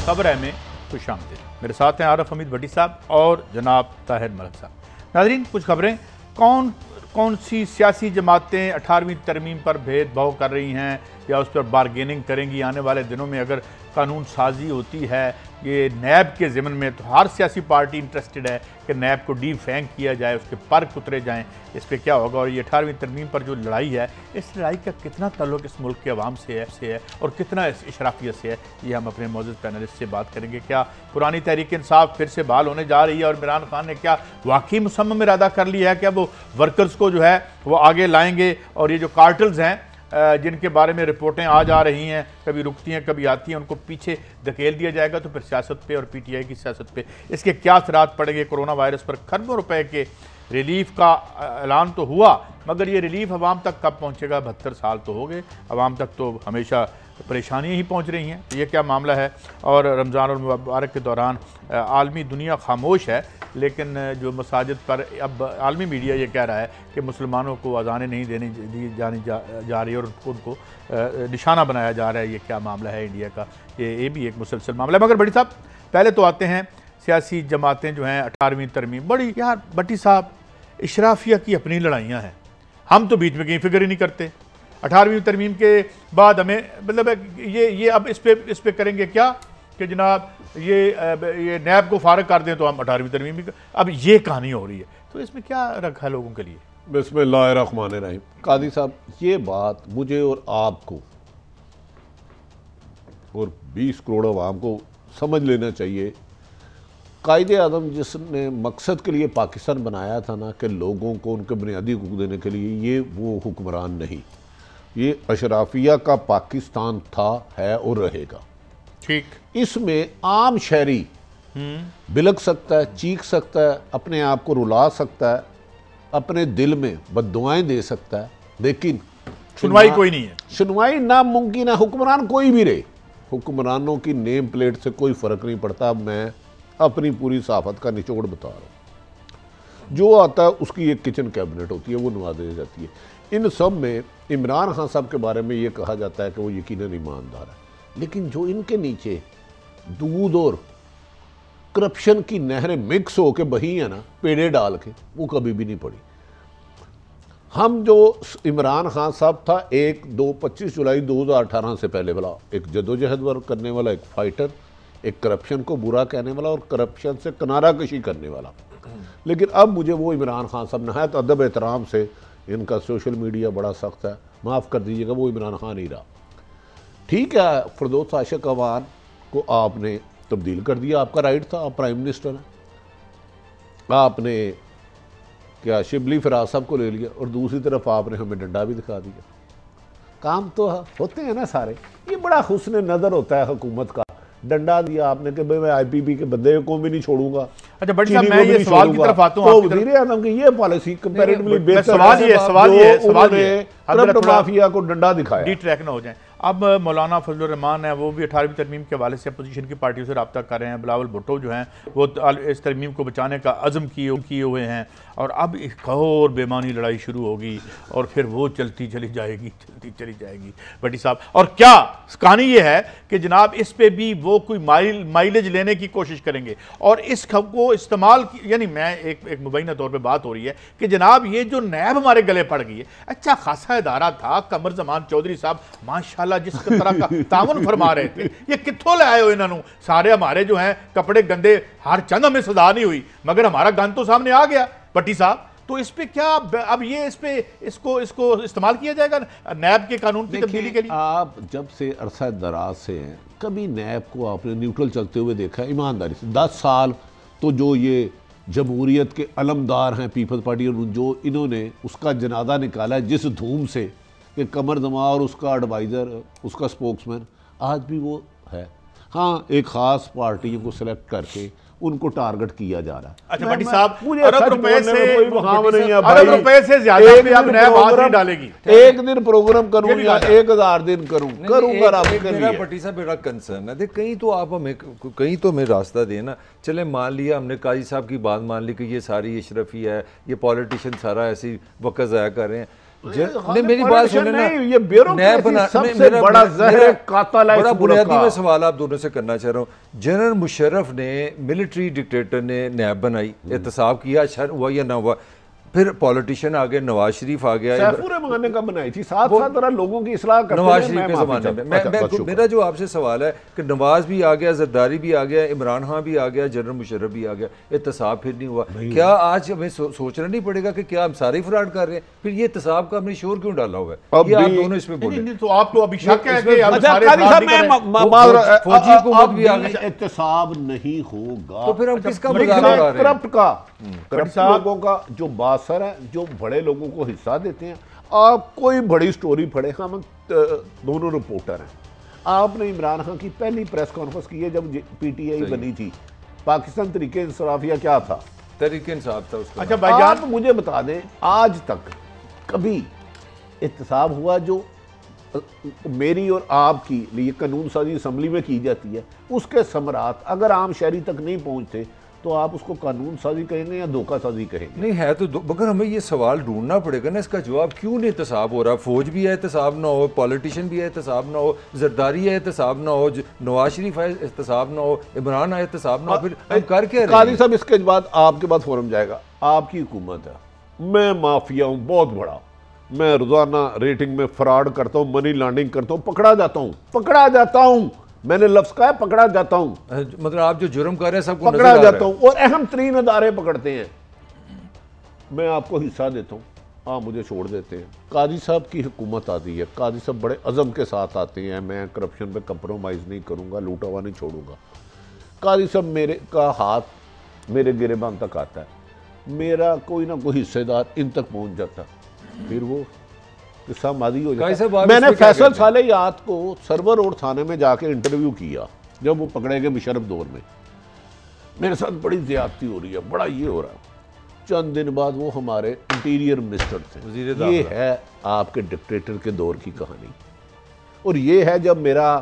खबर है में खुशामदीद। मेरे साथ हैं आरफ हमीद भट्टी साहब और जनाब ताहिर मलिक साहब। नाज़रीन, कुछ खबरें। कौन कौन सी सियासी जमातें 18वीं तरमीम पर भेदभाव कर रही हैं या उस पर बारगेनिंग करेंगी आने वाले दिनों में? अगर कानून साजी होती है ये नैब के ज़िम्न में, तो हर सियासी पार्टी इंटरेस्टेड है कि नैब को डिफैंग किया जाए, उसके पर उतरे जाएँ। इस पर क्या होगा? और ये 18वीं तरमीम पर जो लड़ाई है, इस लड़ाई का कितना ताल्लुक इस मुल्क के अवाम से है और कितना इस इशराफियत से है, ये हम अपने मौजूद पैनलिस्ट से बात करेंगे। क्या पुरानी तहरीक इंसाफ फिर से बहाल होने जा रही है और इमरान खान ने क्या वाकई मुसम्मम इरादा कर लिया है? क्या वो वर्कर्स को जो है वो आगे लाएंगे? और ये जो कार्टल्स हैं जिनके बारे में रिपोर्टें आज आ रही हैं, कभी रुकती हैं कभी आती हैं, उनको पीछे धकेल दिया जाएगा तो फिर सियासत पे और पीटीआई की सियासत पे इसके क्या असरात पड़ेंगे? कोरोना वायरस पर खरबों रुपए के रिलीफ का ऐलान तो हुआ, मगर ये रिलीफ अवाम तक कब पहुँचेगा? 72 साल तो हो गए, अवाम तक तो हमेशा परेशानियाँ ही पहुँच रही हैं। ये क्या मामला है? और रमज़ान और मुबारक के दौरान आलमी दुनिया खामोश है, लेकिन जो मसाजिद पर अब आलमी मीडिया ये कह रहा है कि मुसलमानों को अज़ानें नहीं दी जानी जा रही है और उनको निशाना बनाया जा रहा है। ये क्या मामला है इंडिया का? ये भी एक मुसलसल मामला है। मगर भट्टी साहब, पहले तो आते हैं सियासी जमातें जो हैं 18वीं तरमीम। बड़ी यार भट्टी साहब, इशराफिया की अपनी लड़ाइयाँ हैं, हम तो बीच में कहीं फिक्र ही नहीं करते। 18वीं तरमीम के बाद हमें मतलब ये अब इस पे करेंगे क्या कि जनाब ये नैब को फारग कर दें तो हम 18वीं तरमीम भी अब ये कहानी हो रही है। तो इसमें क्या रखा है लोगों के लिए? बिस्मिल्लाहिर्रहमानिर्रहीम। कादी साहब, ये बात मुझे और आपको और 20 करोड़ आवाम को समझ लेना चाहिए। कायदे आज़म जिसने मकसद के लिए पाकिस्तान बनाया था ना, कि लोगों को उनके बुनियादी हुकूक देने के लिए, ये वो हुक्मरान नहीं, ये अशराफिया का पाकिस्तान था, है और रहेगा। ठीक। इसमें आम शहरी बिलक सकता है, चीख सकता है, अपने आप को रुला सकता है, अपने दिल में बद्दुआएं दे सकता है, लेकिन सुनवाई कोई नहीं है। सुनवाई नामुमकिन है। हुक्मरान कोई भी रहे, हुक्मरानों की नेम प्लेट से कोई फ़र्क नहीं पड़ता। मैं अपनी पूरी सहाफ़त का निचोड़ बता रहा हूँ। जो आता है उसकी एक किचन कैबिनेट होती है, वो नवाजी जाती है। इन सब में इमरान खान साहब के बारे में ये कहा जाता है कि वो यकीनन ईमानदार है, लेकिन जो इनके नीचे दूध और करप्शन की नहरें मिक्स होकर बही है ना, पेड़े डाल के, वो कभी भी नहीं पड़ी। हम जो इमरान खान साहब था, 25 जुलाई 2018 से पहले वाला एक जदोजहद वर्क करने वाला, एक फाइटर, एक करप्शन को बुरा कहने वाला और करप्शन से किनारा कशी करने वाला। लेकिन अब मुझे वो इमरान खान साहब नहायत अदब एहतराम से, इनका सोशल मीडिया बड़ा सख्त है, माफ़ कर दीजिएगा, वो इमरान खान ही रहा। ठीक है, फिरदौस आशिक अवान को आपने तब्दील कर दिया, आपका राइट था, आप प्राइम मिनिस्टर हैं। आपने क्या शिबली फराज साहब को ले लिया और दूसरी तरफ आपने हमें डंडा भी दिखा दिया। काम तो होते हैं ना सारे। ये बड़ा हुस्न नज़र होता है हुकूमत का। डंडा दिया आपने कि भाई मैं IPP के बंदे को भी नहीं छोड़ूंगा। अच्छा बड़ी साहब, मैं ये सवाल की तरफ आता हूं। तो वज़ीर आज़म की ये पॉलिसी कंपैरेटिवली बेहतर सवाल ये करप्ट माफिया को डंडा दिखाया। डी ट्रैक ना हो जाए। अब मौलाना फजलुर रहमान है, वो भी 18वीं तरमीम के हवाले से अपोजिशन की पार्टियों से रब्ता कर रहे हैं। बिलावल भुट्टो जो हैं वो इस तरमीम को बचाने का अज़म किए हुए हैं, और अब एक और बेमानी लड़ाई शुरू होगी और फिर वो चलती चली जाएगी भट्टी साहब। और क्या कहानी ये है कि जनाब इस पे भी वो कोई माइलेज लेने की कोशिश करेंगे और इस को इस्तेमाल, यानी मैं एक मुबैना तौर पे बात हो रही है कि जनाब ये जो नैब हमारे गले पड़ गई है, अच्छा खासा इदारा था, कमर जमान चौधरी साहब माशाल्लाह जिस तरह का तावन फरमा रहे थे, ये कित्थों ले आए हो इन्होंने? सारे हमारे जो हैं कपड़े गंदे, हर चंद हमें सजा नहीं हुई, मगर हमारा गन तो सामने आ गया भट्टी साहब। तो इस पे क्या अब ये इसको इस्तेमाल किया जाएगा नैब के कानून की तब्दीली के लिए? आप जब से अरसा दराज से हैं, कभी नैब को आपने न्यूट्रल चलते हुए देखा है? ईमानदारी से 10 साल तो जो ये जमहूरियत के अलमदार हैं पीपल्स पार्टी, और जो इन्होंने उसका जनाजा निकाला है जिस धूम से, कि कमर जमा और उसका एडवाइज़र, उसका स्पोक्समैन आज भी वो है। हाँ, एक ख़ास पार्टियों को सिलेक्ट करके उनको टारगेट किया जा रहा है। अच्छा भट्टी साहब, अरब रुपए से ज्यादा पे आप नया बात नहीं डालेगी। एक दिन प्रोग्राम करूं या 1000 दिन करूंगा आपके लिए। भट्टी साहब बड़ा कंसर्न है, देख कहीं तो आप हमें रास्ता देना। चले मान लिया हमने काजी साहब की बात मान ली कि ये सारी इशरफी है, ये पॉलिटिशियन सारा ऐसी वक्त ज़ाया कर रहे हैं, नहीं मेरी बात सुने ना, ये ब्यूरोक्रेसी सबसे बड़ा जहर कातिल है। बड़ा बुनियादी में सवाल आप दोनों से करना चाह रहा हूँ। जनरल मुशर्रफ ने, मिलिट्री डिक्टेटर ने नैब बनाई, एहतसाब किया, अच्छा हुआ या ना हुआ, फिर पॉलिटिशियन आ गए, नवाज शरीफ आ गया, सैफुर रहमान का बनाई थी, साथ साथ तरह लोगों की इस्लाह करते नवाज शरीफ के ज़माने में। मेरा जो आपसे सवाल है कि नवाज भी आ गया, जरदारी भी आ गया, इमरान खान भी आ गया, जनरल मुशर्रफ भी आ गया, एहतसाब फिर नहीं हुआ। क्या आज हमें सोचना नहीं पड़ेगा कि क्या हम सारे फ्रॉड कर रहे हैं? फिर ये एहतसाब का हमने शोर क्यों डाला हुआ है? ये आप दोनों इसमें बोले। तो आपको अभी शक है कि फौजी हुकूमत भी आ गई, एहतसाब नहीं होगा तो फिर हम किसका मजाक उड़ा रहे हैं? करप्ट लोगों का जो बासर है, जो बड़े लोगों को हिस्सा देते हैं। आप कोई बड़ी स्टोरी पढ़े, हम दोनों रिपोर्टर हैं। आपने इमरान खान की पहली प्रेस कॉन्फ्रेंस की है जब पीटीआई बनी थी, पाकिस्तान तरीके इंसाफ या क्या था, तरीके इंसाफ था उसका। अच्छा भाईजान, आप मुझे बता दें आज तक कभी एहतसाब हुआ जो मेरी और आपकी लिए कानून साजी असम्बली में की जाती है, उसके समरात अगर आम शहरी तक नहीं पहुंचते तो आप उसको कानून साजी कहेंगे या धोखा साजी कहेंगे? नहीं है तो मगर हमें ये सवाल ढूंढना पड़ेगा ना, इसका जवाब क्यों नहीं एहतसाब हो रहा? फौज भी है एहतसाब ना हो, पॉलिटिशियन भी है एहतसाब ना हो, जरदारी है एहतसाब ना हो, नवाज शरीफ है एहतसाब ना हो, इमरान है एहतसाब ना हो, फिर हम कर क्या रहे हैं? कादी साहब इसके बाद आपके बाद फोरम जाएगा, आपकी हुकूमत है, मैं माफिया हूँ बहुत बड़ा, मैं रोजाना रेटिंग में फ्रॉड करता हूँ, मनी लॉन्ड्रिंग करता हूँ, पकड़ा जाता हूँ, मैंने लफ्ज कहा है पकड़ा जाता हूं। मतलब आप जो जुर्म कर रहे हैं सबको पकड़ा जाता हूं और अहम तरीन अदारे पकड़ते हैं, मैं आपको हिस्सा देता हूं, आप मुझे छोड़ देते हैं। काजी साहब की हुकूमत आती है, काजी साहब बड़े अज़म के साथ आते हैं, मैं करप्शन पे कंप्रोमाइज़ नहीं करूंगा, लूटा हुआ नहीं छोड़ूंगा। काजी साहब मेरे का हाथ मेरे गिरेबान तक आता है, मेरा कोई ना कोई हिस्सेदार इन तक पहुंच जाता, फिर वो किस्सा मादी हो जाता। मैंने फैसल सालेयात को सर्वर रोड थाने में जाके इंटरव्यू किया जब वो पकड़े गए मुशर्रफ दौर में, मेरे साथ बड़ी ज्यादती हो रही है, बड़ा ये हो रहा है। चंद दिन बाद वो हमारे इंटीरियर मिनिस्टर थे। ये है आपके डिक्टेटर के दौर की कहानी। और ये है जब मेरा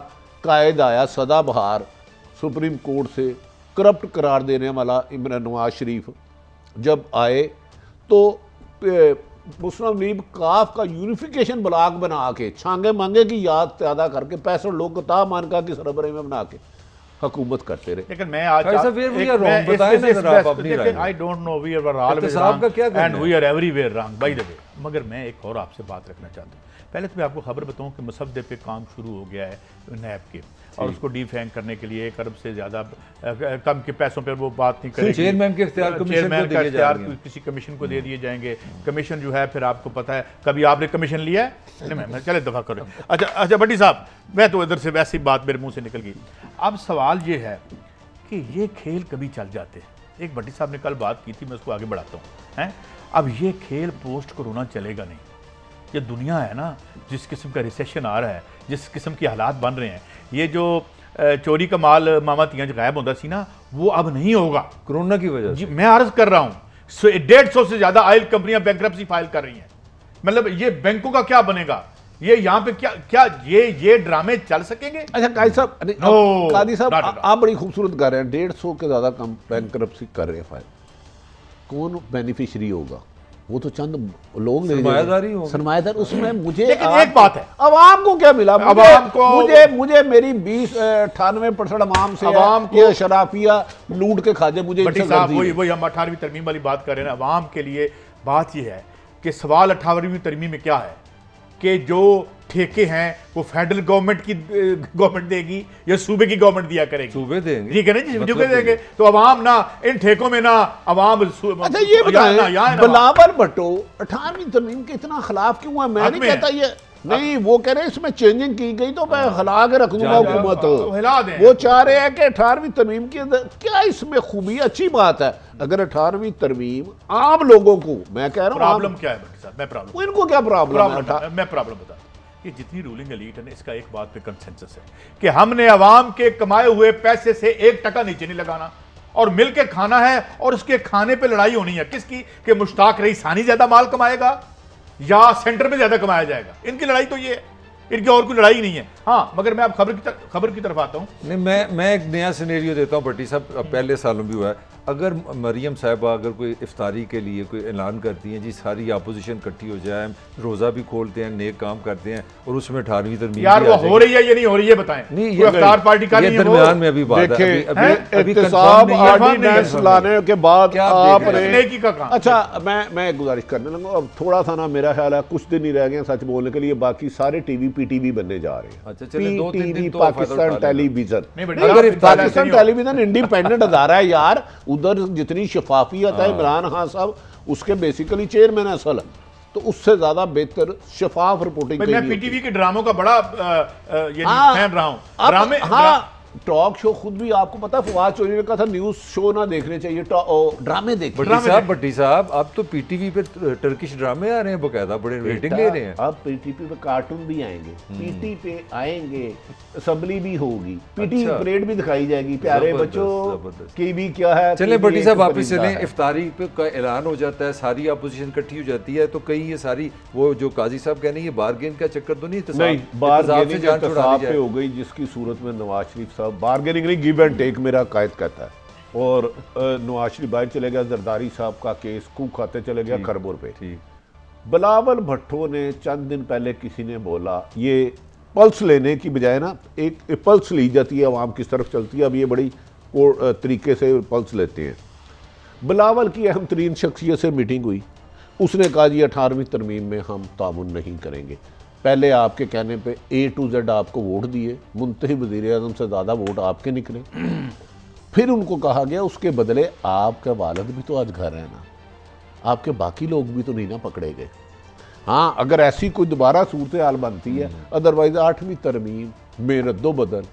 कायद आया सदाबहार सुप्रीम कोर्ट से करप्ट करार देने वाला इमरान नवाज शरीफ जब आए तो मुस्लिम लीग काफ का यूनिफिकेशन ब्लॉक बना के छांगे मांगे की याद पैदा करके 65 लोग मानका की सरबराही में बना के हुकूमत करते रहे। लेकिन मैं आज I don't know we are always and we are everywhere wrong by the way. मगर मैं एक और आपसे बात रखना चाहता हूँ। पहले तो मैं आपको खबर बताऊं कि मुसद्दे पे काम शुरू हो गया है नैब के, और उसको डीफैंग करने के लिए 1 अरब से ज़्यादा कम के पैसों पर वो बात नहीं करेगी। चेयरमैन के इख्तियार किसी कमीशन को दे दिए जाएंगे। कमीशन जो है फिर आपको पता है, कभी आपने कमीशन लिया है? नहीं, मैं चले दफ़ा करें। अच्छा भट्टी साहब, मैं तो इधर से वैसी बात मेरे मुँह से निकल गई। अब सवाल ये है कि ये खेल कभी चल जाते हैं। एक भट्टी साहब ने कल बात की थी, मैं उसको आगे बढ़ाता हूँ हैं। अब ये खेल पोस्ट कोरोना चलेगा नहीं। ये दुनिया है ना, जिस किस्म का रिसेशन आ रहा है, जिस किस्म के हालात बन रहे हैं, ये जो चोरी का माल मामा तियां गायब होता सी ना, वो अब नहीं होगा कोरोना की वजह से। मैं अर्ज कर रहा हूँ 150 से ज्यादा ऑयल कंपनियां बैंकरप्सी फाइल कर रही हैं। मतलब ये बैंकों का क्या बनेगा? ये यहाँ पे क्या ये ड्रामे चल सकेंगे? अच्छा कादी साहब, कादी साहब आप बड़ी खूबसूरत कर रहे हैं, 150 के ज्यादा बैंकरप्सी कर रहे हैं फाइल। कौन बेनिफिशियरी होगा? वो तो चंद लोग सरमायादार उसमें। मुझे एक बात है, अवाम को क्या मिला? मुझे मेरी 98% अवाम से ये शराफिया लूट के खाते मुझे। वही हम 18वीं तरमीम वाली बात कर रहे हैं। अवाम के लिए बात यह है कि सवाल 18वीं तरमीम में क्या है कि जो ठेके हैं वो फेडरल गवर्नमेंट देगी या सूबे की गवर्नमेंट दिया करेगी? सूबे देंगे, ठीक है ना जी, सूबे देंगे। तो अवाम ना इन ठेकों में ना अवाम। अच्छा ये बताएं, बिलावल भुट्टो 18वीं तरमीम के इतना खिलाफ क्यों है? मैं नहीं कहता ये नहीं, वो कह रहे हैं इसमें चेंजिंग की गई तो मैं हिला के रख दूंगा हुकूमत। वो चाह रहे हैं कि 18वीं तरमीम की क्या इसमें खूबी? अच्छी बात है अगर 18वीं तरमीम आम लोगों को, मैं कह रहा हूँ प्रॉब्लम क्या है भट्टी साहब? मैं प्रॉब्लम इनको क्या प्रॉब्लम है? मैं प्रॉब्लम बता, कि जितनी रूलिंग एलीट है ना, इसका एक बात पे कंसेंसस है कि हमने अवाम के कमाए हुए पैसे से 1 टका नीचे नहीं लगाना और मिल के खाना है। और उसके खाने पे लड़ाई होनी है किसकी? कि मुश्ताक रईसानी ज्यादा माल कमाएगा या सेंटर में ज्यादा कमाया जाएगा। इनकी लड़ाई तो ये है, इनकी और कोई लड़ाई नहीं है। हाँ, मगर मैं अब खबर की तरफ आता हूँ। नहीं, मैं एक नया सिनेरियो देता हूँ भट्टी साहब, पहले सालों भी हुआ है। अगर मरियम साहिबा अगर कोई इफ्तारी के लिए कोई ऐलान करती हैं जी सारी अपोजिशन इकट्ठी हो जाए, रोज़ा भी खोलते हैं, नेक काम करते हैं और उसमें 18वीं तरमीम यार वो हो रही है ये नहीं हो रही है बताएं। नहीं ये इफ्तार पार्टी का ये दरमियान में अभी बात है, अभी इत्तेसाब ऑर्डिनेंस लाने के बाद आपने अच्छा मैं गुजारिश करने लगा, अब थोड़ा सा ना मेरा ख्याल है कुछ दिन ही रह गए सच बोलने के लिए, बाकी सारे टीवी पीटीवी बनने जा रहे हैं। अच्छा चलिए 2-3 दिन तो Pakistan television, Pakistan television independent अदारा है यार, उधर जितनी शफाफियत है इमरान खान साहब उसके बेसिकली चेयरमैन असल, तो उससे ज्यादा बेहतर शफाफ रिपोर्टिंग। मैं पीटीवी के ड्रामों का बड़ा फैन रहा हूं। ड्रामे टॉक शो खुद भी आपको पता है फवाद चौधरी ने कहा था न्यूज शो ना देखने चाहिए, ड्रामे देखिए। भट्टी साहब अब तो पीटीवी पे टर्किश ड्रामे आ रहे हैं बकायदा, बड़े रेटिंग ले रहे हैं। अब पीटीवी पे कार्टून भी आएंगे, पीटी पे आएंगे, असेंबली भी होगी, पीटी परेड भी दिखाई जाएगी, प्यारे बच्चों की भी क्या है। चले भट्टी साहब वापस चले, इफ्तारी पे का ऐलान हो जाता है, सारी अपोजिशन इकट्ठी हो जाती है, तो कहीं ये सारी वो जो काजी साहब कहने ये बारगेन का चक्कर तो नहीं, बारगेनिंग पे हो गई जिसकी सूरत में नवाज शरीफ साहब बार्गेनिंग नहीं गिव एंड टेक मेरा कायद कहता है, और नवाज शरीफ बाहर चले गया, जरदारी साहब का केस कू खाते चले गया खरबुर पे। बिलावल भुट्टो ने चंद दिन पहले किसी ने बोला ये पल्स लेने की बजाय ना एक पल्स ली जाती है, अवाम किस तरफ चलती है, अब ये बड़ी तरीके से पल्स लेते हैं। बिलावल की अहम तरीन शख्सियत से मीटिंग हुई, उसने कहा जी 18वीं तरमीम में हम तामुन नहीं करेंगे। पहले आपके कहने पे A to Z आपको वोट दिए, मुंतखब वज़ीर-ए-आज़म से ज़्यादा वोट आपके निकले। फिर उनको कहा गया उसके बदले आपके वालिद भी तो आज घर है ना, आपके बाकी लोग भी तो नहीं ना पकड़े गए। हाँ अगर ऐसी कोई दोबारा सूरत हाल बनती है, अदरवाइज़ 8वीं तरमीम में रद्दो-बदल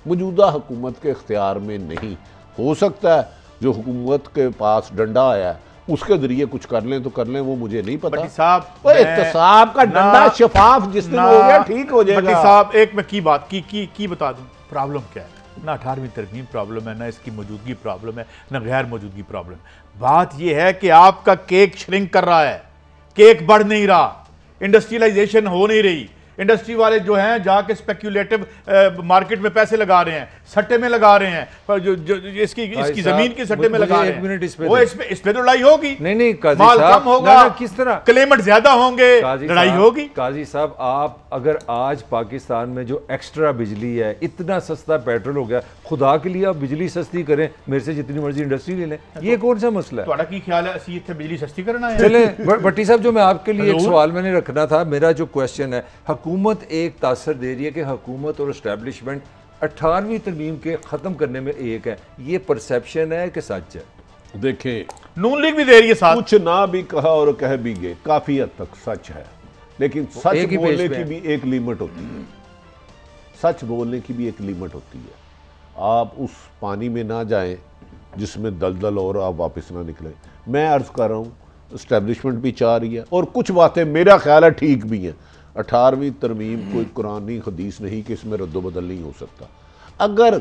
मौजूदा हुकूमत के इख्तियार में नहीं हो सकता है। जो हुकूमत के पास डंडा आया है उसके जरिए कुछ कर लें तो कर लें, वो मुझे नहीं पता। इत्तेसाब का डंडा शफाफ जिस दिन हो गया ठीक हो जाएगा। साहब एक मैं की बात की बता दूं, प्रॉब्लम क्या है ना 18वीं तरमीम प्रॉब्लम है, ना इसकी मौजूदगी प्रॉब्लम है, ना गैर मौजूदगी प्रॉब्लम। बात यह है कि आपका केक श्रिंक कर रहा है, केक बढ़ नहीं रहा, इंडस्ट्रियलाइजेशन हो नहीं रही। इंडस्ट्री वाले जो हैं जाके स्पेक्यूलेटिव मार्केट में पैसे लगा रहे हैं, सट्टे में लगा रहे हैं, पर जो इसकी जमीन की सट्टे में लगा रहे हैं, वो इस पे तो लड़ाई होगी। नहीं माल कम होगा, किस तरह क्लेमेंट ज्यादा होंगे, लड़ाई होगी। काजी साहब आप अगर आज पाकिस्तान में जो एक्स्ट्रा बिजली है, इतना सस्ता पेट्रोल हो गया, खुदा के लिए आप बिजली सस्ती करें, मेरे से जितनी मर्जी इंडस्ट्री ले लें, ये कौन सा मसला है? तुम्हारा की ख्याल है असी इतने बिजली सस्ती करना है? चले भट्टी साहब जो मैं आपके लिए एक सवाल मैंने रखना था, मेरा जो क्वेश्चन है, हुकूमत एक तासर दे रही है कि हुकूमत और एस्टैब्लिशमेंट 18वीं तरमीम के ख़त्म करने में एक है, ये परसेप्शन है कि सच है? देखें नून लीग भी दे रही है साथ, कुछ ना भी कहा और कह भी गए, काफ़ी हद तक सच है, लेकिन सच बोलने की भी एक लिमिट होती है। सच बोलने की भी एक लिमिट होती है। आप उस पानी में ना जाएं जिसमें दलदल और आप वापस ना निकलें। मैं अर्ज़ कर रहा हूँ इस्टेब्लिशमेंट भी चाह रही है और कुछ बातें मेरा ख्याल है ठीक भी हैं। 18वीं तरमीम कोई कुरानी हदीस नहीं कि इसमें रद्दो-बदल नहीं हो सकता। अगर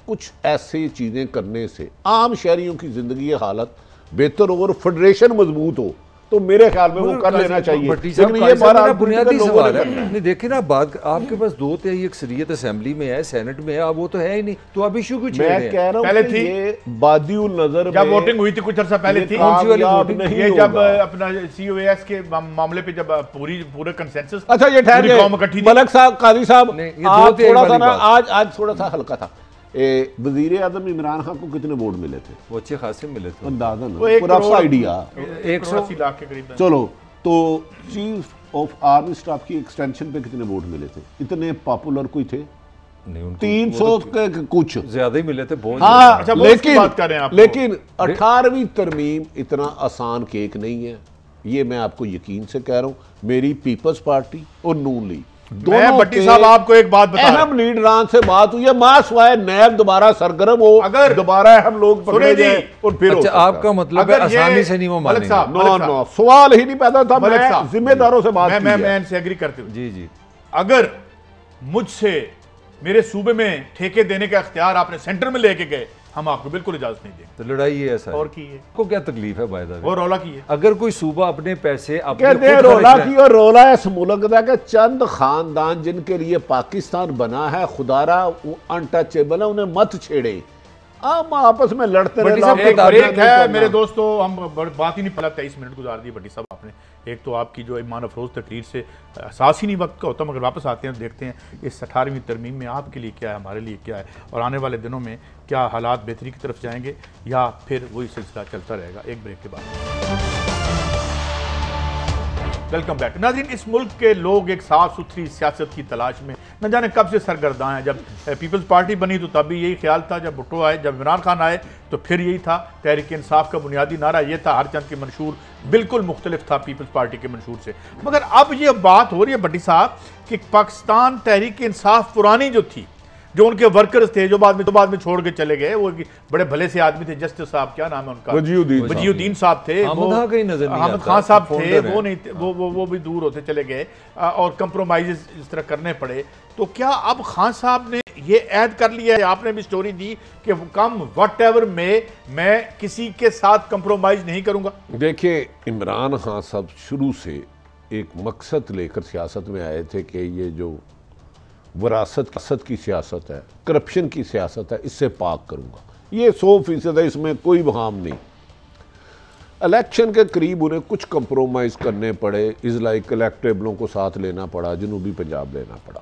कुछ ऐसी चीज़ें करने से आम शहरियों की ज़िंदगी हालत बेहतर हो और फेडरेशन मजबूत हो तो मेरे ख्याल में वो कर लेना चाहिए। लेकिन ये बड़ा बुनियादी सवाल है। नहीं देखिए ना, बात आपके पास 2 तिहाई अक्सरियत असेंबली में है, सेनेट में है, अब वो तो है ही नहीं, तो अब इशू क्यों छेड़ रहे हैं? मैं कह रहा हूं पहले थी ये बादिउल नजर जब वोटिंग हुई थी कुछ अर्सा पहले थी, कौन सी वाली वोटिंग? ये जब अपना COAS के मामले पे जब पूरे कंसेंसस। अच्छा ये ठहर गए मलक साहब, काजी साहब, थोड़ा सा ना आज थोड़ा सा हल्का था। वज़ीर-ए-आज़म इमरान खान को कितने वोट मिले थे? वो अच्छे खासे मिले थे, अंदाजन आइडिया 180 लाख के करीब। चलो तो चीफ ऑफ आर्मी स्टाफ की एक्सटेंशन पे कितने वोट मिले थे? इतने पॉपुलर कोई थे? 300 के कुछ ज्यादा ही मिले थे, बहुत। हाँ, अच्छा, लेकिन 18वीं तरमीम इतना आसान केक नहीं है, ये मैं आपको यकीन से कह रहा हूँ। मेरी पीपल्स पार्टी और नून लीग मैं भट्टी साहब आपको एक बात बता रहा हूं, अहम लीडरान से बात हुई है, मासवाए नैब दोबारा सरगर्म हो, अगर दोबारा हम लोग पकड़े जाए और फिर अच्छा आपका मतलब है आसानी से नहीं वो मानेंगे? नो सवाल ही नहीं पैदा था। मैं जिम्मेदारों से बात मैं इनसे एग्री करती हूँ। जी अगर मुझसे मेरे सूबे में ठेके देने का इख्तियार आपने सेंटर में लेके गए, हम आपको बिल्कुल इजाजत नहीं देंगे। तो लड़ाई ये ऐसा और की है को क्या तकलीफ है बायदा? और रौला की है, अगर कोई सूबा अपने पैसे अपने रौला की और रौला है इस मुल्क का कि चंद खानदान जिनके लिए पाकिस्तान बना है, खुदारा अनटचेबल है, उन्हें मत छेड़े। हम आपस में लड़ते रहे। एक ब्रेक है मेरे दोस्तों, हम बात ही नहीं, पहला 23 मिनट गुजार दिए भट्टी साहब आपने। एक तो आपकी जो ईमान अफरोज तकरीर से एहसास ही नहीं वक्त का होता, मगर वापस आते हैं देखते हैं इस 18वीं तरमीम में आपके लिए क्या है, हमारे लिए क्या है, और आने वाले दिनों में क्या हालात बेहतरी की तरफ जाएंगे या फिर वही सिलसिला चलता रहेगा। एक ब्रेक के बाद वेलकम बैक। नाज़रीन, इस मुल्क के लोग एक साफ सुथरी सियासत की तलाश में न जाने कब से सरगर्दा हैं। जब पीपल्स पार्टी बनी तो तब भी यही ख्याल था, जब भुट्टो आए, जब इमरान खान आए तो फिर यही था। तहरीक इंसाफ का बुनियादी नारा ये था, हर चंद के मंशूर बिल्कुल मुख्तलिफ था पीपल्स पार्टी के मंशूर से। मगर अब ये बात हो रही है भट्टी साहब कि पाकिस्तान तहरीक इंसाफ पुरानी जो थी, जो उनके वर्कर्स थे, जो बाद में छोड़ के चले गए, वो बड़े भले से आदमी थे, जस्टिस साहब क्या नाम है उनका, वजीउद्दीन साहब थे, अहमद खान साहब थे, वो नहीं थे, वो भी दूर होते चले गए और कंप्रोमाइज इस तरह करने पड़े। तो क्या अब खान साहब ने ये ऐद कर लिया है, आपने भी स्टोरी दी कि कम व्हाटएवर में मैं किसी के साथ कंप्रोमाइज नहीं करूंगा? देखिए, इमरान खान साहब शुरू से एक मकसद लेकर सियासत में आए थे कि ये जो वरासत की सियासत है, करप्शन की सियासत है, इससे पाक करूंगा। ये 100% है, इसमें कोई बहाम नहीं। इलेक्शन के करीब उन्हें कुछ कंप्रोमाइज़ करने पड़े, इजलाई कलेक्टेबलों को साथ लेना पड़ा, जनूबी पंजाब लेना पड़ा।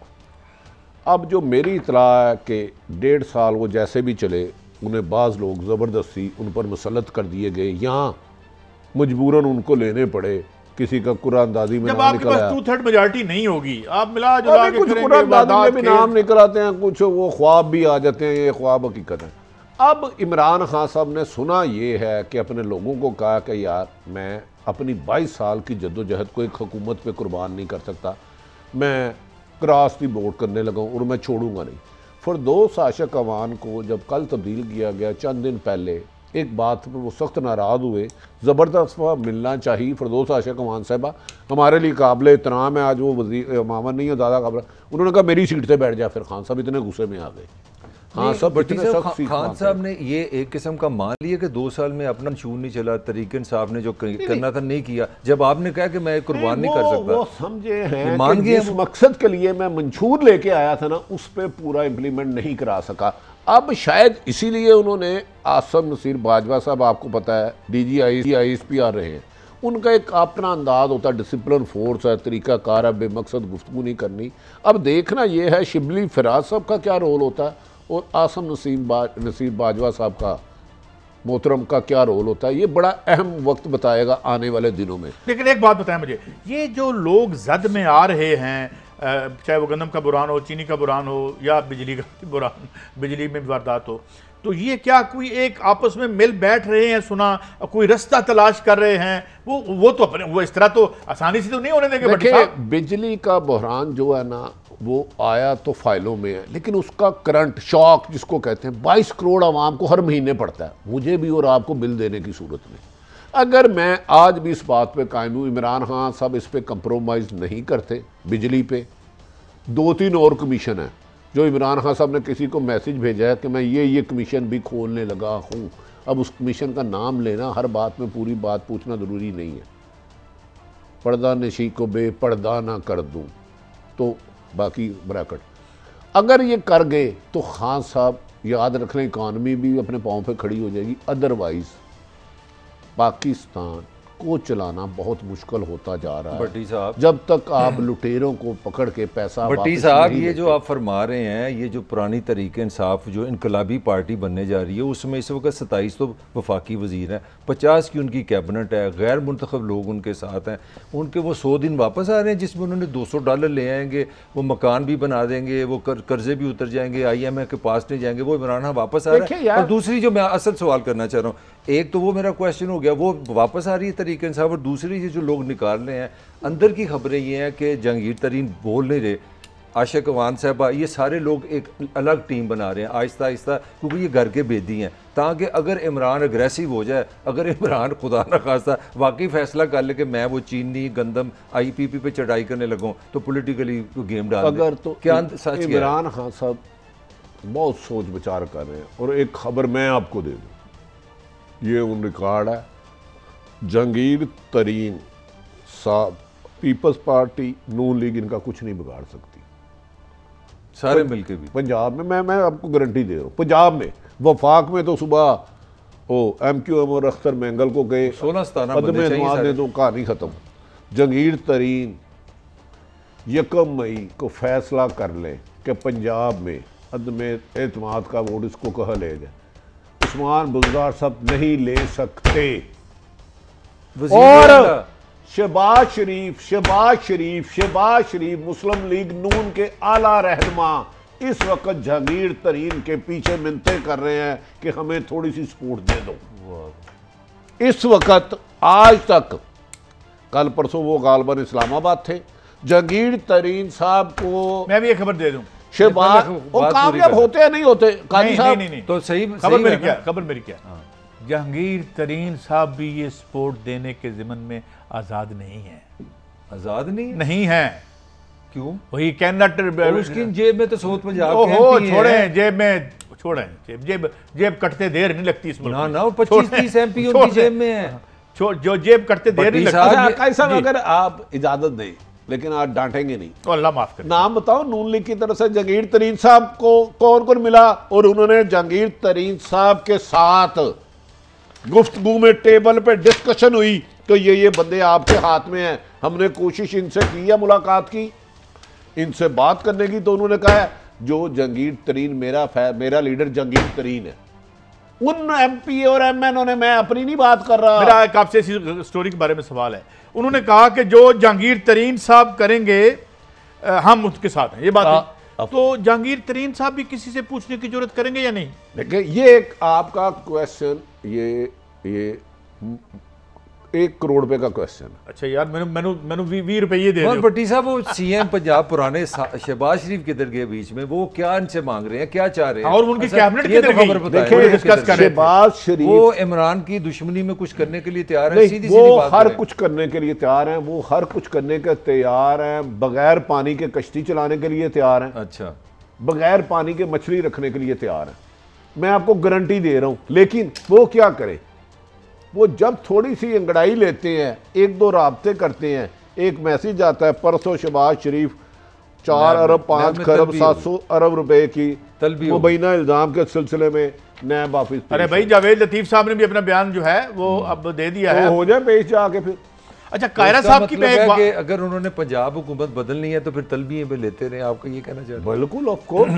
अब जो मेरी इतला है कि 1.5 साल वो जैसे भी चले, उन्हें बाज़ लोग ज़बरदस्ती उन पर मुसल्लत कर दिए गए, यहाँ मजबूरन उनको लेने पड़े। किसी का कुरानदाजी में नाम निकल आया, 2/3 मेजॉरिटी नहीं होगी, आप मिला जुला के कुछ कुरानदाजी में भी नाम निकल आते हैं, कुछ वो ख्वाब भी आ जाते हैं, ये ख्वाब हकीकत है। अब इमरान खान साहब ने सुना ये है कि अपने लोगों को कहा कि यार मैं अपनी 22 साल की जद्दोजहद को एक हुकूमत पे कुर्बान नहीं कर सकता, मैं क्रॉस दी वोट करने लगा और मैं छोड़ूंगा नहीं। फिरदौस आशिक अवान को जब कल तब्दील किया गया, चंद दिन पहले एक बात पर वो सख्त नाराज़ हुए, ज़बरदस्त मिलना चाहिए। फिरदौस आशिक अवान साहबा हमारे लिए काबिल एहतराम है, आज वो वज़ीर मामन नहीं है, ज़्यादा काबिल। उन्होंने कहा मेरी सीट से बैठ जा, फिर खान साहब इतने गुस्से में आ गए। खान साहब ने ये एक किस्म का मान लिया कि 2 साल में अपना शून नहीं चला, तरीके इंसाफ ने जो करना था नहीं किया। जब आपने कहा कि मैं कुर्बान नहीं कर सकता, वो समझे हैं मान गए जिस मकसद के लिए मैं मंशूर लेके आया था ना, उस पर पूरा इम्प्लीमेंट नहीं करा सका। अब शायद इसीलिए उन्होंने आसम नसीर बाजवा साहब, आपको पता है DGISP आ रहे हैं, उनका एक अपना अंदाज होता है, डिसिप्लिन फोर्स है, तरीका कार है, बेमकसद गुफ्तगू नहीं करनी। अब देखना यह है शिबली फराज साहब का क्या रोल होता है और आसम नसीर बाजवा साहब का, मोहतरम का क्या रोल होता है। ये बड़ा अहम वक्त बताएगा आने वाले दिनों में। लेकिन एक बात बताएं मुझे, ये जो लोग जद में आ रहे हैं, चाहे वो गंदम का बुरान हो, चीनी का बुरान हो या बिजली का बुरान, बिजली में वारदात हो, तो ये क्या कोई एक आपस में मिल बैठ रहे हैं, सुना कोई रास्ता तलाश कर रहे हैं? वो तो अपने वो इस तरह तो आसानी से तो नहीं होने देंगे। देखिए, बिजली का बहरान जो है ना, वो आया तो फाइलों में है, लेकिन उसका करंट शॉक जिसको कहते हैं 22 करोड़ आवाम को हर महीने पड़ता है, मुझे भी और आपको बिल देने की सूरत में। अगर मैं आज भी इस बात पे कायम हूँ, इमरान खान साहब इस पे कंप्रोमाइज़ नहीं करते। बिजली पे 2-3 और कमीशन है, जो इमरान खान साहब ने किसी को मैसेज भेजा है कि मैं ये कमीशन भी खोलने लगा हूँ। अब उस कमीशन का नाम लेना, हर बात में पूरी बात पूछना ज़रूरी नहीं है। पर्दा नशी को बेपर्दा ना कर दूँ, तो बाकी ब्रैकेट अगर ये कर गए तो खान साहब याद रख लें, इकॉनमी भी अपने पाँव पे खड़ी हो जाएगी। अदरवाइज़ पाकिस्तान को चलाना बहुत मुश्किल होता जा रहा है भट्टी साहब, जब तक आप लुटेरों को पकड़ के पैसा। भट्टी साहब, ये जो आप फरमा रहे हैं, ये जो पुरानी तरीके इंसाफ जो इनकलाबी पार्टी बनने जा रही है, उसमें इस वक्त 27 तो वफाकी वजीर हैं, 50 की उनकी कैबिनेट है, गैर मुंतखब लोग उनके साथ हैं। उनके वो 100 दिन वापस आ रहे हैं जिसमें उन्होंने $200 ले आएंगे, वो मकान भी बना देंगे, वो कर्जे भी उतर जाएंगे, IMF के पास नहीं जाएंगे, वो इमरान खान वापस आ रहे हैं। और दूसरी जो मैं असल सवाल करना चाह रहा हूँ, एक तो वो मेरा क्वेश्चन हो गया, वो वापस आ रही है तरीके इंसाफ, और दूसरी जो लोग निकाल रहे हैं, अंदर की खबरें ये हैं कि जहांगीर तरीन बोल नहीं रहे, आशिक अवान साहबा, ये सारे लोग एक अलग टीम बना रहे हैं आहिस्ता आहिस्ता, क्योंकि ये घर के बेदी हैं, ताकि अगर इमरान अग्रेसिव हो जाए, अगर इमरान खुदा न खास्ता वाकई फैसला कर ले कि मैं वो चीनी गंदम IPP पे चढ़ाई करने लगूँ, तो पॉलिटिकली गेम डाल अगर तो क्या सच इमरान खान साहब बहुत सोच विचार कर रहे हैं। और एक खबर मैं आपको दे दूँ, ये उन रिकॉर्ड है, जहांगीर तरीन साहब, पीपल्स पार्टी, नून लीग इनका कुछ नहीं बिगाड़ सकती। सारे मिलके भी पंजाब में, मैं आपको गारंटी दे रहा हूँ, पंजाब में वफाक में तो सुबह वो MQM और अख्तर मैंगल को गए 16-17 बंदे चाहिए, तो कहानी खत्म। जहांगीर तरीन 1 मई को फैसला कर ले कि पंजाब में अदम एतमाद का वोट इसको कहा ले जाए, उस्मान बुज़दार साहब नहीं ले सकते। और शहबाज शरीफ मुस्लिम लीग नून के आला रहनुमा इस वक्त जहांगीर तरीन के पीछे मिन्नतें कर रहे हैं कि हमें थोड़ी सी सपोर्ट दे दो। इस वक्त आज तक, कल परसों वो गालबन इस्लामाबाद थे, जहांगीर तरीन साहब को मैं भी एक खबर दे दूं, शहबाज वो कामयाब होते हैं नहीं होते काजी साहब? नहीं, तो सही खबर मेरी क्या जहांगीर तरीन साहब भी ये सपोर्ट देने के ज़िम्मन में आज़ाद नहीं है। आज़ाद नहीं है। क्यों? वही कैनट उसकी जेब में तो सोच पंजाब ओहो छोड़ें, जेब में छोड़ें, जेब कटते देर नहीं लगती इस मुल्क में। ना 25-30 MP उनकी जेब में है, जो जेब कटते देर नहीं लगती। कैसा अगर आप इजाजत दें, लेकिन आप डांटेंगे नहीं, अल्लाह माफ करे। नाम बताओ नून लीग की तरफ से जहांगीर तरीन साहब को कौन कौन मिला और उन्होंने जहांगीर तरीन साहब के साथ गुफ्तगू में टेबल पे डिस्कशन हुई तो ये बंदे आपके हाथ में हैं, हमने कोशिश इनसे की है, मुलाकात की, इनसे बात करने की, तो उन्होंने कहा है जो जहांगीर तरीन मेरा लीडर जहांगीर तरीन है। उन MP और MN ने, मैं अपनी नहीं बात कर रहा, मेरा एक आपसे इसी स्टोरी के बारे में सवाल है। उन्होंने कहा कि जो जहांगीर तरीन साहब करेंगे हम उसके साथ हैं, ये बात है। तो जहांगीर तरीन साहब भी किसी से पूछने की जरूरत करेंगे या नहीं? देखिए ये एक आपका क्वेश्चन, ये 1 करोड़ रुपए का क्वेश्चन। अच्छा यार, मैंने 20 रुपये दे रहे हो। भट्टी साहब वो CM पंजाब पुराने शहबाज शरीफ किधर गए बीच में, वो क्या इनसे मांग रहे हैं, क्या चाह रहे हैं? और उनकी कैबिनेट ये तो खबर बताइए। डिस्कस कर रहे थे। शहबाज शरीफ वो इमरान की दुश्मनी में कुछ करने के लिए तैयार है, सीधी वो बात हर कुछ करने के लिए तैयार हैं, वो हर कुछ करने के तैयार हैं, बगैर पानी के कश्ती चलाने के लिए तैयार हैं, अच्छा, बगैर पानी के मछली रखने के लिए तैयार हैं, मैं आपको गारंटी दे रहा हूं। लेकिन वो क्या करे, वो जब थोड़ी सी अंगड़ाई लेते हैं, 1-2 राब्ते करते हैं, एक मैसेज आता है परसों शहबाज शरीफ 4 अरब 5 खरब 700 अरब रुपए की मुबैना इल्जाम के सिलसिले में नैब ऑफिस। अरे भाई जावेद लतीफ साहब ने भी अपना बयान जो है वो अब दे दिया है, हो जाए पेश जाके फिर। अच्छा कायरा साहब की मतलब कि अगर उन्होंने पंजाब हुकूमत बदलनी है तो फिर तलबिये पे लेते रहे, आपका ये कहना चाहते हैं? बिल्कुल ऑफ कोर्स।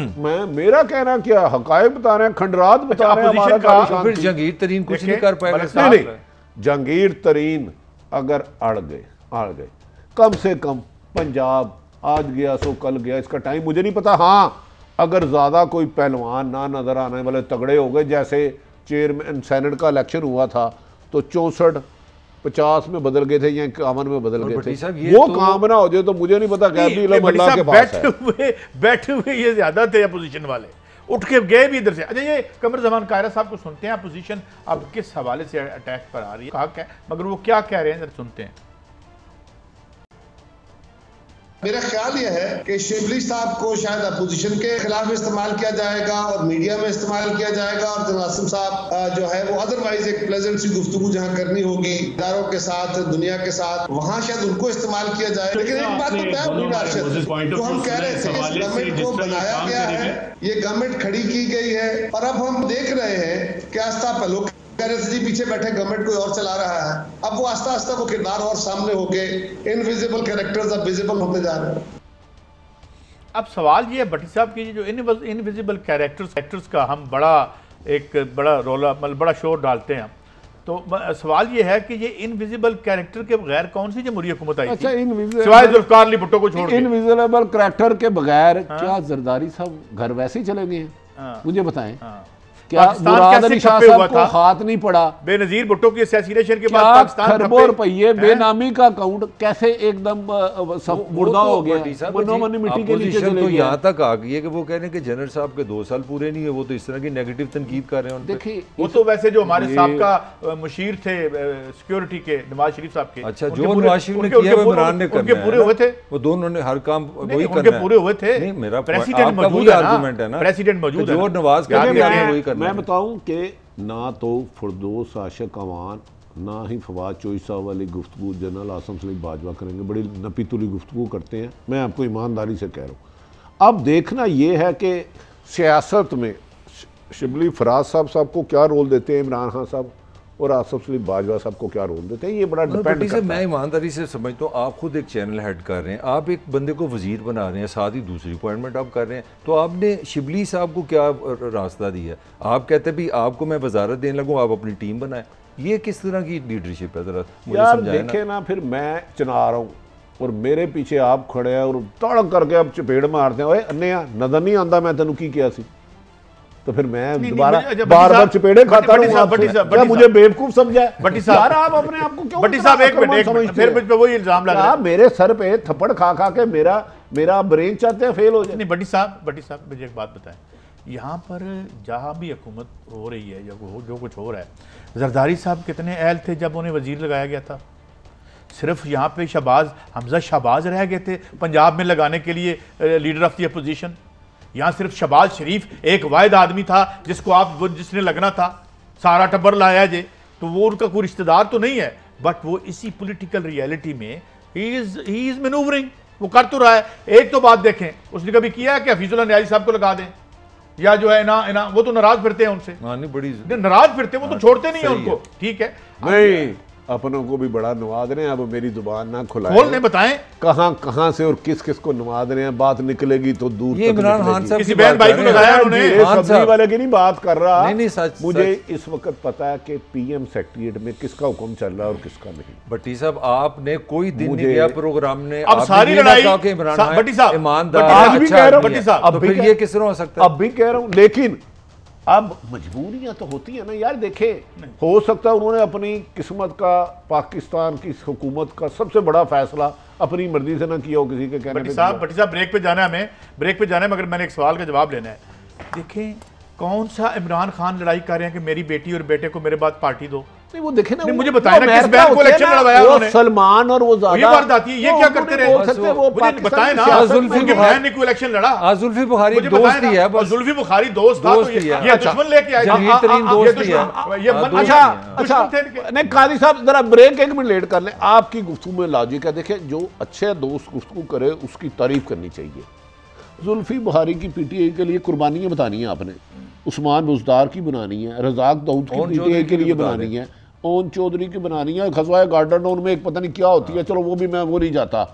मेरा कहना क्या, हकायक बता रहे हैं, खंडरात बता रहे हैं, हमारा का फिर जहांगीर तरीन कुछ नहीं कर पाएगा। नहीं, जहांगीर तरीन अगर अड़ गए, कम से कम पंजाब आज गया सो कल गया, इसका टाइम मुझे नहीं पता। हाँ, अगर ज्यादा कोई पहलवान ना नजर आने वाले तगड़े हो गए, जैसे चेयरमैन सेनेट का इलेक्शन हुआ था तो 64-50 में बदल गए थे या 51 में बदल गए थे, वो काम ना हो जाए तो मुझे नहीं पता। अल्लाह के पास बैठे हुए ये ज्यादा थे अपोजिशन वाले, उठ के गए भी इधर से। अच्छा ये कमर जमान कायरा साहब को सुनते हैं, अपोजिशन अब किस हवाले से अटैक पर आ रही है, कहा क्या, मगर वो क्या कह रहे हैं जरा सुनते हैं। मेरा ख्याल यह है कि शिबली साहब को शायद अपोजिशन के खिलाफ इस्तेमाल किया जाएगा और मीडिया में इस्तेमाल किया जाएगा, और जनाब आसिम साहब जो है वो अदरवाइज एक प्लेजेंट सी गुफ्तगू जहां करनी होगी इदारों के साथ, दुनिया के साथ, वहां शायद उनको इस्तेमाल किया जाए। लेकिन एक बात तो तय, जो हम कह रहे थे इस गवर्नमेंट को बनाया गया है, ये गवर्नमेंट खड़ी की गई है, और अब हम देख रहे हैं कि आस्था पहलो जी पीछे बैठे गवर्नमेंट कोई और चला रहा है, अब वो आस्ता आस्ता वो किरदार और सामने हो गए, इनविजिबल कैरेक्टर्स अब विजिबल होते जा रहे हैं। अब सवाल ये है भट्टी साहब की, जो इनविजिबल कैरेक्टर्स का हम बड़ा रोला मतलब बड़ा शोर डालते हैं, तो सवाल ये है कि ये इनविजिबल कैरेक्टर के बगैर कौन सी जमहूरी हुकूमत आई थी सिवाय जुल्फिकार अली भुट्टो को छोड़ के? इनविजिबल कैरेक्टर के बगैर क्या जरदारी साहब घर वैसे ही चले गए हैं? मुझे बताएं क्या मुराद अली शाह साहब को हाथ नहीं पड़ा? बेनजीर भुट्टो की असैसिनेशन के बाद पाकिस्तान खरबों रुपये बेनामी का अकाउंट कैसे एकदम मुर्दा हो गया, मनोमनी मिट्टी के नीचे चले गए। यहाँ तक आ गई है कि वो कह रहे हैं कि जनरल साहब के 2 साल पूरे नहीं है, वो तो इस तरह की नेगेटिव तनकीद कर रहे हैं। देखिए वो तो वैसे जो हमारे साहब मुशीर थे सिक्योरिटी के नवाज शरीफ साहब के, अच्छा जो नवाज शरीफ ने किया वो इमरान ने उनके पूरे हुए थे, वो दोनों ने हर काम वही उनके पूरे हुए थे। मेरा प्रेसिडेंट मौजूद है ना, प्रेसिडेंट मौजूद है, जो नवाज का वही करना। मैं बताऊं कि ना तो फरदौस आशिक अवान ना ही फवाद चौधरी साहब वाली गुफ्तगू जनरल आसिम सलीम बाजवा करेंगे, बड़ी नपी तुली गुफ्तगू करते हैं। मैं आपको ईमानदारी से कह रहा हूँ, अब देखना ये है कि सियासत में शिबली फराज साहब को क्या रोल देते हैं, इमरान खान साहब और आसिफ सलीम बाजवा साहब को क्या रोल देते हैं, ये बड़ा डिपेंड करता है। मैं ईमानदारी से समझता हूँ, आप खुद एक चैनल हेड कर रहे हैं, आप एक बंदे को वजीर बना रहे हैं, साथ ही दूसरी अपॉइंटमेंट आप कर रहे हैं, तो आपने शिबली साहब को क्या रास्ता दिया? आप कहते हैं भी आपको मैं वजारत देने लगूँ, आप अपनी टीम बनाएं, ये किस तरह की लीडरशिप है? जरा मुझे समझाएं। देखे ना, फिर मैं चुना रहा हूँ और मेरे पीछे आप खड़े हैं और तड़क करके आप चपेड़ मारते हैं, ओए अन्ने नजर नहीं आता मैं तेन की किया सी, तो फिर मैं दोबारा बार-बार चपेड़े खाता रहूंगा। क्या मुझे बेवकूफ समझा है? भट्टी साहब, यार आप अपने आप को क्यों भट्टी साहब एक मिनट, फिर मुझ पे वही इल्जाम लग रहा है। मेरे सर पे थप्पड़ खा खा के मेरा ब्रेन चाहते हैं फेल हो जाए। नहीं भट्टी साहब मुझे एक बात बताएं, यहाँ पर जहाँ भी हुकूमत हो रही है या जो कुछ हो रहा है, जरदारी साहब कितने अहल थे जब उन्हें वजीर लगाया गया था? सिर्फ यहाँ पे हमजा शहबाज रह गए थे पंजाब में लगाने के लिए लीडर ऑफ द अपोजिशन। यहाँ सिर्फ शहबाज शरीफ एक वाहिद आदमी था जिसने लगना था, सारा टब्बर लाया जे, तो वो उनका कोई रिश्तेदार तो नहीं है, बट वो इसी पॉलिटिकल रियलिटी में ही इज मैनूवरिंग, वो कर तो रहा है। एक तो बात देखें, उसने कभी किया है कि हफीजुल्लाह न्याजी साहब को लगा दें, या जो है ना वो तो नाराज फिरते हैं उनसे, बड़ी नाराज फिरते हैं, वो तो छोड़ते नहीं है उनको, ठीक है। नहीं, अपनों को भी बड़ा नवाज रहे हैं, अब मेरी जुबान ना खोल नहीं बताएं कहां से और किस को नवाज रहे हैं, बात निकलेगी तो दूर ये इमरान खान साहब किसी बहन भाई को लगाया उन्होंने, सब्जी वाले की नहीं बात कर रहा। नहीं सच मुझे इस वक्त पता है कि पीएम सेक्रेटरीट में किसका हुक्म चल रहा है और किसका नहीं। भट्टी साहब, आपने कोई दिन नहीं गया प्रोग्राम में, अब सारी लड़ाई भट्टी साहब ईमानदार, आज भी कह रहा हूं, तो फिर ये किस तरह हो सकता है? अब भी कह रहा हूं, लेकिन अब मजबूरियां तो होती है ना यार। देखें, हो सकता है उन्होंने अपनी किस्मत का, पाकिस्तान की हुकूमत का सबसे बड़ा फैसला अपनी मर्जी से ना किया हो, किसी के कहने पे। भट्टी साहब ब्रेक पे जाना है, हमें ब्रेक पे जाना है, मगर मैंने एक सवाल का जवाब लेना है। देखें, कौन सा इमरान खान लड़ाई कर रहे हैं कि मेरी बेटी और बेटे को मेरे बाद पार्टी दो? नहीं, वो देखे ना, मुझे बताया ना किस बहन को इलेक्शन लड़वाया उन्होंने? सलमान और वो ये बात आती है, ये क्या करते रहे? मुझे बताएं ना, उनकी बहन ने कोई इलेक्शन लड़ा? जुल्फी बुखारी दोस्त ही है, बस जुल्फी बुखारी दोस्त था, तो ये दुश्मन लेके आए, दोस्त ही है। अच्छा नहीं, काजी साहब जरा ब्रेक 1 मिनट लेट कर लें। आपकी गुफ्तगू में लॉजिक है, देखें, जो अच्छे दोस्त गुफ्तगू करे उसकी तारीफ करनी चाहिए। जुल्फी बुखारी की पीटीआई के लिए कुर्बानियां बतानी है आपने, उस्मान बुज़दार की बनानी है, रज़ाक दाऊद की पीटीआई के लिए बनानी है, ओन चौधरी की बनानी है, खजवाए गार्डन उनमें एक पता नहीं क्या होती है, चलो वो भी मैं वो नहीं जाता,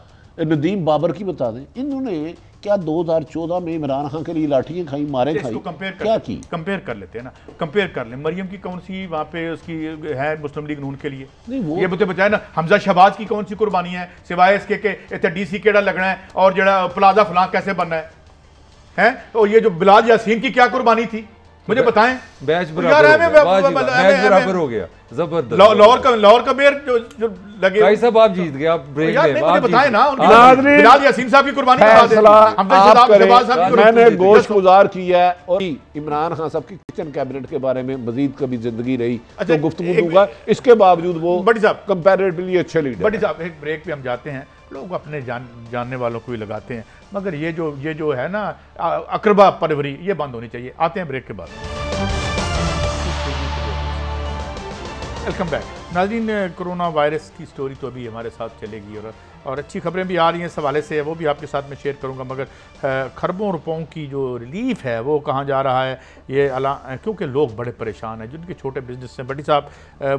नदीम बाबर की बता दें। इन्होंने क्या 2014 में इमरान खान के लिए लाठियां खाई, मारे खाई, क्या की? कंपेयर कर लेते हैं ना, कंपेयर कर ले। मरियम की कौन सी वहाँ पे उसकी है मुस्लिम लीग नून के लिए? नहीं, वो ये मुझे बताया ना। हमजा शहबाज की कौन सी कुर्बानी है सिवाय इसके के इतने डीसी केड़ा लगना है और जड़ा प्लाजा फलां कैसे बनना है? तो ये जो बिलाल यासीन की क्या कुर्बानी थी, मुझे बताएं। बैच बराबर हो गया, जबरदस्त। लाहौर का मेयर जो लगे, भाई साहब आप जीत गए, आप ब्रेक में मुझे बताएं ना, बिलाल यासीन साहब की कुर्बानी मैंने गोश्त गुजार किया है और इमरान खान साहब की किचन कैबिनेट के बारे में मजीद कभी जिंदगी रही तो गुफ्तगू दूंगा, इसके बावजूद वो बड़ी साहब कंपैरेटिवली अच्छे लीडर। बड़ी साहब एक ब्रेक पे हम जाते हैं, लोग अपने जानने वालों को ही लगाते हैं, मगर ये जो है ना अकरबा परवरी, ये बंद होनी चाहिए। आते हैं ब्रेक के बाद। वेलकम बैक नाज़रीन। कोरोना वायरस की स्टोरी तो अभी हमारे साथ चलेगी और अच्छी खबरें भी आ रही हैं इस हवाले से, वो भी आपके साथ में शेयर करूंगा, मगर खरबों रुपयों की जो रिलीफ है वो कहाँ जा रहा है ये क्योंकि लोग बड़े परेशान हैं, जिनके छोटे बिजनेस हैं बड़ी साहब,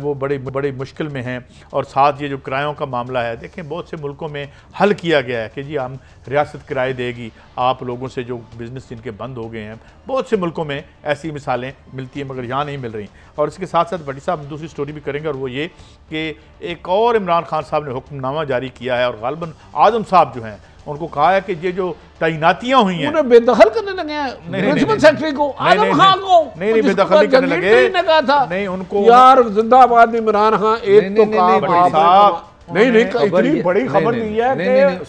वो बड़ी मुश्किल में हैं। और साथ ये जो किरायों का मामला है, देखें बहुत से मुल्कों में हल किया गया है कि जी हम रियासत किराए देगी आप लोगों से जो बिज़नेस जिनके बंद हो गए हैं, बहुत से मुल्कों में ऐसी मिसालें मिलती हैं मगर यहाँ नहीं मिल रही। और इसके साथ साथ बड़ी साहब दूसरी स्टोरी भी करेंगे, और वो ये कि एक और इमरान खान साहब ने हुक्मनामा जारी किया है और गालिबन आजम साहब जो हैं उनको कहा है कि ये जो तैनातियां हुई हैं उन्हें बेदखल करने लगे हैं, प्रिंसिपल सेक्रेटरी को, आजम खान को नहीं बेदखल नहीं करने लगे, नहीं उनको यार जिंदाबाद इमरान खान। एक तो काम नहीं इतनी बड़ी खबर दी है कि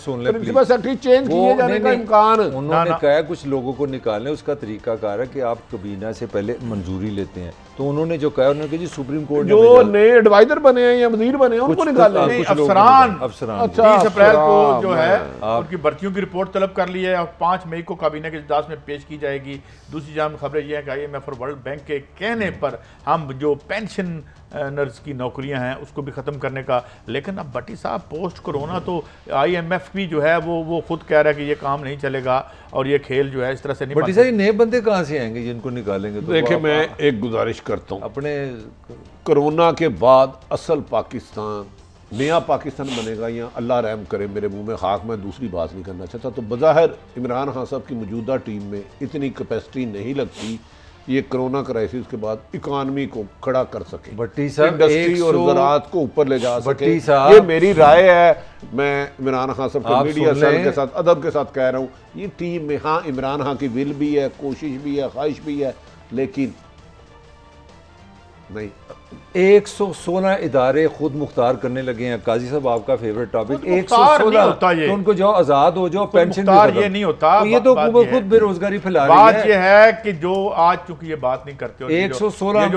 प्रिंसिपल सेक्रेटरी चेंज किए जाने का इम्कान। उन्होंने कहा कुछ लोगों को निकालने, उसका तरीका कार है कि आप काबीना से पहले मंजूरी लेते हैं, तो उन्होंने जो कहा उन्होंने कहा जी सुप्रीम कोर्ट जो नए एडवाइजर बने हैं या वजीर बने हैं उनको निकालने। अफसरान 30 अप्रैल को जो है उनकी भर्तियों की रिपोर्ट तलब कर ली है और 5 मई को काबीना के इजलास में पेश की जाएगी। दूसरी जानब खबरें यह है कि IMF और वर्ल्ड बैंक के कहने पर हम जो पेंशन नर्स की नौकरियां हैं उसको भी ख़त्म करने का। लेकिन अब भट्टी साहब पोस्ट कोरोना तो IMF भी जो है वो खुद कह रहा है कि ये काम नहीं चलेगा और ये खेल जो है इस तरह से नहीं। भट्टी साहब नए बंदे कहाँ से आएंगे जिनको निकालेंगे? तो देखिए मैं एक गुजारिश करता हूँ, अपने कोरोना के बाद असल पाकिस्तान, नया पाकिस्तान बनेगा या अल्लाह रहम करे, मेरे मुंह में खाक, मैं दूसरी बात नहीं करना चाहता। तो बज़ाहिर इमरान खान साहब की मौजूदा टीम में इतनी कैपेसिटी नहीं लगती ये कोरोना क्राइसिस के बाद इकानमी को खड़ा कर सके, भट्टी साहब इंडस्ट्री और ज़राअत को ऊपर ले जा सके। ये मेरी राय है, मैं इमरान खान साहब के मीडिया सेल के साथ अदब के साथ कह रहा हूँ, ये टीम में हाँ इमरान खान की विल भी है, कोशिश भी है, ख्वाहिश भी है, लेकिन नहीं। 116 इदारे खुद मुख्तार करने लगे हैं। काजी साहब आपका फेवरेट टॉपिक 116 होता है, तो उनको जाओ आज़ाद हो जाओ, पेंशन ये नहीं होता। तो ये तो हुकूमत खुद बेरोजगारी फैला रही है। बात ये है कि जो आज चूंकि ये बात नहीं करते, 116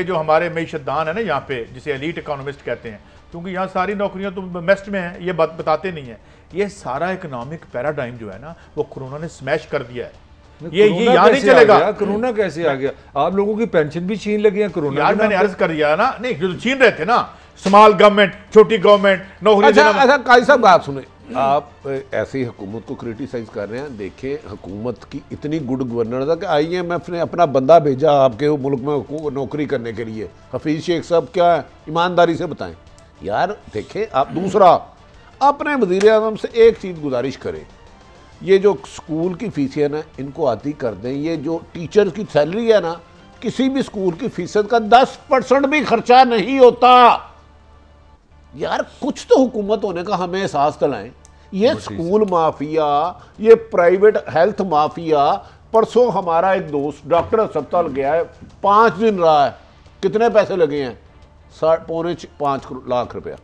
जो हमारे मईशतदान है ना यहाँ पे, जिसे एलीट इकोनॉमिस्ट कहते हैं, क्योंकि यहाँ सारी नौकरियां तो बेस्ट में है, ये बात बताते नहीं है। ये सारा इकोनॉमिक पैराडाइम जो है ना वो कोरोना ने स्मैश कर दिया है। ये यहाँ नहीं चलेगा। कोरोना कैसे आ गया? आप लोगों की पेंशन भी छीन लगी है कोरोना। यार मैंने अर्ज कर दिया ना, नहीं जो छीन रहे थे ना, स्मॉल गवर्नमेंट, छोटी गवर्नमेंट, नौकरी। अच्छा काजी साहब बात सुने, आप ऐसी हुकूमत को क्रिटिसाइज कर रहे हैं। देखें हुकूमत की इतनी गुड गवर्नेंस है कि IMF ने अपना बंदा भेजा आपके मुल्क में नौकरी करने के लिए। हफीज शेख साहब क्या है, ईमानदारी से बताएं यार। देखें आप, दूसरा अपने वज़ीर आज़म से एक चीज़ गुजारिश करें, ये जो स्कूल की फीसें ना इनको आती कर दें। ये जो टीचर की सैलरी है ना, किसी भी स्कूल की फीसद का 10% भी खर्चा नहीं होता। यार कुछ तो हुकूमत होने का हमें एहसास दिलाएं। ये स्कूल माफिया, ये प्राइवेट हेल्थ माफिया। परसों हमारा एक दोस्त डॉक्टर अस्पताल गया है, 5 दिन रहा है, कितने पैसे लगे हैं? 5.5 लाख रुपया।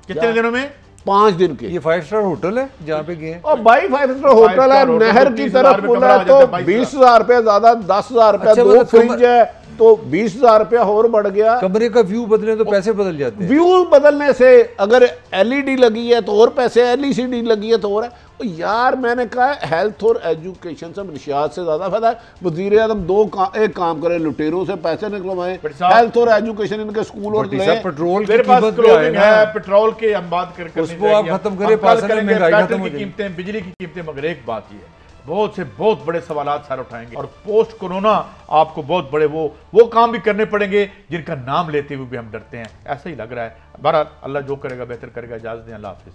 कितने दिनों में? 5 दिन के। ये 5 स्टार होटल है जहाँ पे गए? और भाई 5 स्टार होटल है, नहर की तरफ पुल है, तो 20,000 रुपया ज्यादा, 10,000 रुपया, 2 फ्रिज है तो 20,000 रुपया और बढ़ गया। कमरे का व्यू बदले तो पैसे बदल जाते हैं। व्यू बदलने से अगर LED लगी है तो और पैसे, LCD लगी है तो और है। यार मैंने कहा हेल्थ और एजुकेशन से मनशियात से ज्यादा फायदा है। वज़ीर आज़म एक काम करें, लुटेरों से पैसे निकलवाएं, हेल्थ और एजुकेशन इनके स्कूल और पेट्रोल मेरे पास क्लोजिंग है, पेट्रोल के हम बात करके उसको आप खत्म करें, महंगाई खत्म हो जाएगी, कीमतें, बिजली की कीमतें। मगर एक बात ये है, बहुत से बहुत बड़े सवालात सर उठाएंगे और पोस्ट कोरोना आपको बहुत बड़े वो काम भी करने पड़ेंगे जिनका नाम लेते हुए भी हम डरते हैं। ऐसा ही लग रहा है। बहरहाल अल्लाह जो करेगा बेहतर करेगा। इजाज़त दें, अल्लाह हाफिज़।